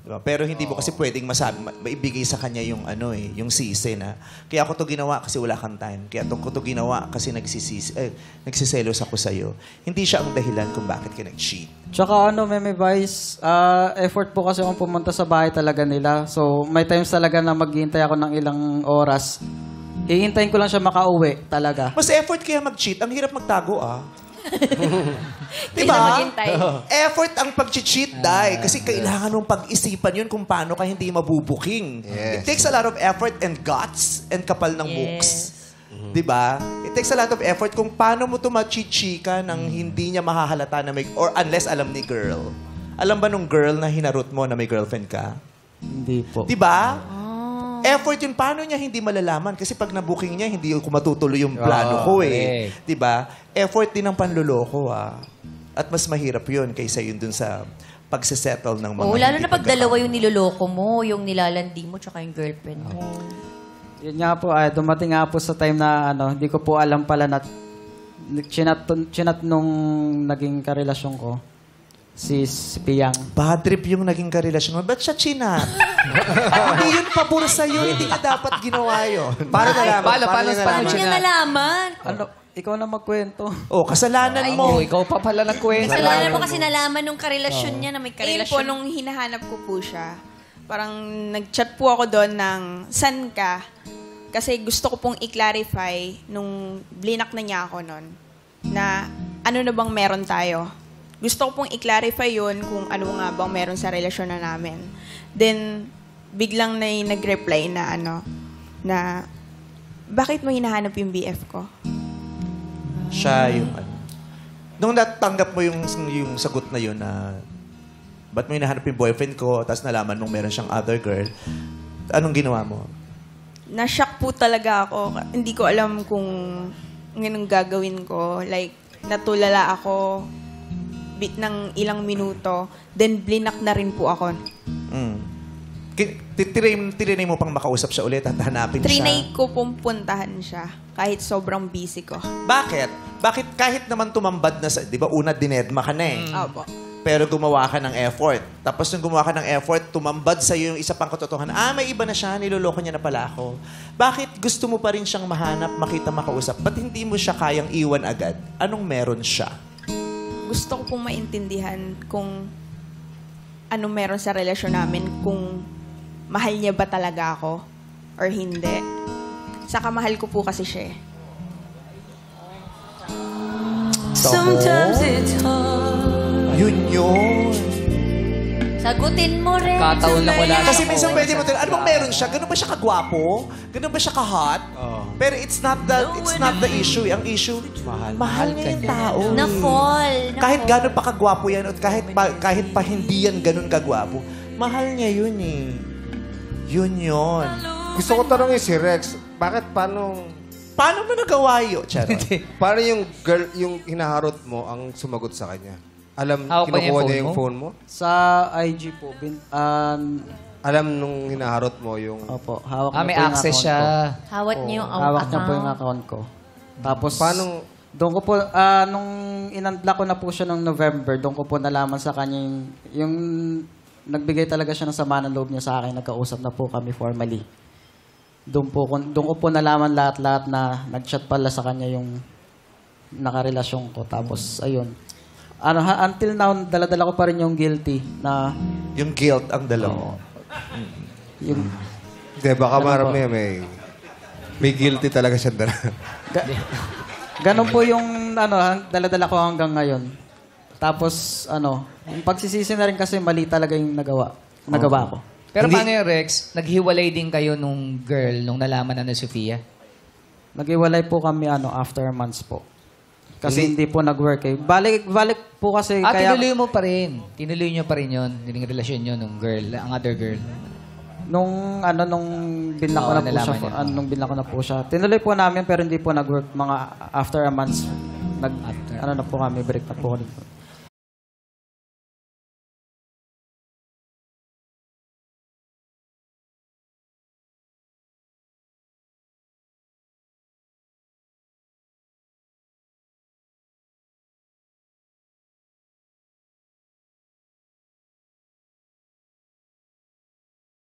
Diba? Pero hindi mo kasi pwedeng maibigay sa kanya yung yung sisi na kaya ako to ginawa kasi wala kang time. Kaya ko to ginawa kasi nagsiselos ako sa'yo. Hindi siya ang dahilan kung bakit ka nag-cheat. Tsaka Meme Vice, effort po kasi akong pumunta sa bahay talaga nila. So, may times talaga na maghihintay ako ng ilang oras. Hihintayin ko lang siya makauwi talaga. Mas effort kaya mag-cheat. Ang hirap magtago, Kaysa maghintay. Effort ang pag-cheat, Day. Kasi kailangan mong pag-isipan yun kung paano ka hindi mabubuking. It takes a lot of effort and guts and kapal ng mooks. Diba? It takes a lot of effort kung paano mo ito machichika nang hindi niya mahahalata na may... Or unless alam ni girl. Alam ba nung girl na hinarot mo na may girlfriend ka? Hindi po. Diba? Effort yun. Paano niya hindi malalaman? Kasi pag na-booking niya, hindi ko matutuloy yung plano ko eh. Diba? Effort din ang panluloko At mas mahirap yun kaysa yun dun sa pagsisettle ng mga lalo na pag dalawa yung niloloko mo, yung nilalandi mo, tsaka yung girlfriend mo. Yun nga po, dumating nga po sa time na hindi ko po alam pala na chinat nung naging karelasyon ko. Si Piyang. Bad trip yung naging karelasyon mo. Ba't siya chinat? Hindi yun pabor sa'yo. Hindi ka dapat ginawa yun. Paano nalaman? Paano niya nalaman? Ikaw na magkwento. Kasalanan mo. Ikaw pa pala nagkwento. Kasalanan mo kasi nalaman nung karelasyon niya na may karelasyon. Po, nung hinahanap ko po siya, parang nag-chat po ako doon ng, san ka? Kasi gusto ko pong i-clarify nung blinak na niya ako noon na ano na bang meron tayo. Gusto ko pong i-clarify yun kung ano nga bang meron sa relasyon na namin. Then, biglang nag-reply na na bakit mo hinahanap yung BF ko? Siya yung Nung natanggap mo yung sagot na yun na ba't mo hinahanap yung boyfriend ko tapos nalaman mong meron siyang other girl, anong ginawa mo? Na-shock po talaga ako. Hindi ko alam kung anong gagawin ko. Like, natulala ako bit ng ilang minuto, then blinak na rin po ako. Trinay mo pang makausap siya ulit at hanapin siya? Trinay ko pong puntahan siya kahit sobrang busy ko. Bakit? Bakit kahit naman tumambad na sa... Di ba una dinedma ka na eh? Opo. Pero gumawa ka ng effort. Tapos nung gumawa ka ng effort, tumambad sa'yo yung isa pang katotohanan. May iba na siya, niloloko niya na pala ako. Bakit gusto mo pa rin siyang mahanap, makita, makausap? Ba't hindi mo siya kayang iwan agad? Anong meron siya? Gusto ko pong maintindihan kung anong meron sa relasyon namin, kung mahal niya ba talaga ako or hindi. Saka mahal ko po kasi siya eh. Sometimes it's hard. Yun. Sagutin mo rin. Kataon lang wala. Kasi minsan pwede mo ano bang meron siya? Ganun ba siya kagwapo? Ganun ba siya ka-hot? Pero it's not the issue. Ang issue, mahal niya yung tao. Na-fall. Kahit gano'n pa kagwapo yan at kahit pa hindi yan gano'n kagwapo, mahal niya yun eh. Yun. Gusto ko tanongin si Rex, paano mo nagawa yun? Charot. paano yung girl, yung hinaharot mo ang sumagot sa kanya? Kinukuha niya yung phone mo? Sa IG po, alam nung hinaharot mo yung... Opo, hawak niya may po yung access account siya. ko. Hawak niya yung Hawak niya po yung account ko. Tapos, Paano... doon ko po, nung inunblock ko na po siya noong November, doon ko po nalaman sa kanya yung nagbigay talaga siya ng sama ng loob niya sa akin, nagkausap na po kami formally. Doon ko po nalaman lahat-lahat na nag-chat pala sa kanya yung nakarelasyon ko. Tapos, ayun. Until now, dala-dala ko pa rin yung guilty na... Yung guilt ang dalawa. Yung... Hindi, baka marami may guilty talaga siya dala. Ganon po yung dala-dala ko hanggang ngayon. Tapos, yung pagsisisi na rin kasi mali talaga yung nagawa ko. Pero paano yung Rex? Naghiwalay din kayo nung girl nung nalaman na Sofia? Naghiwalay po kami after months po. Kasi hindi po nag-work eh. Balik po kasi kaya... tinuloy mo pa rin. Tinuloy nyo pa rin yun. Yung relasyon nyo nung girl, ang other girl. Nung binlock ko na po siya. Nung binlock ko na po siya. Tinuloy po namin pero hindi po nag-work. Mga after a month, na po kami, break na po.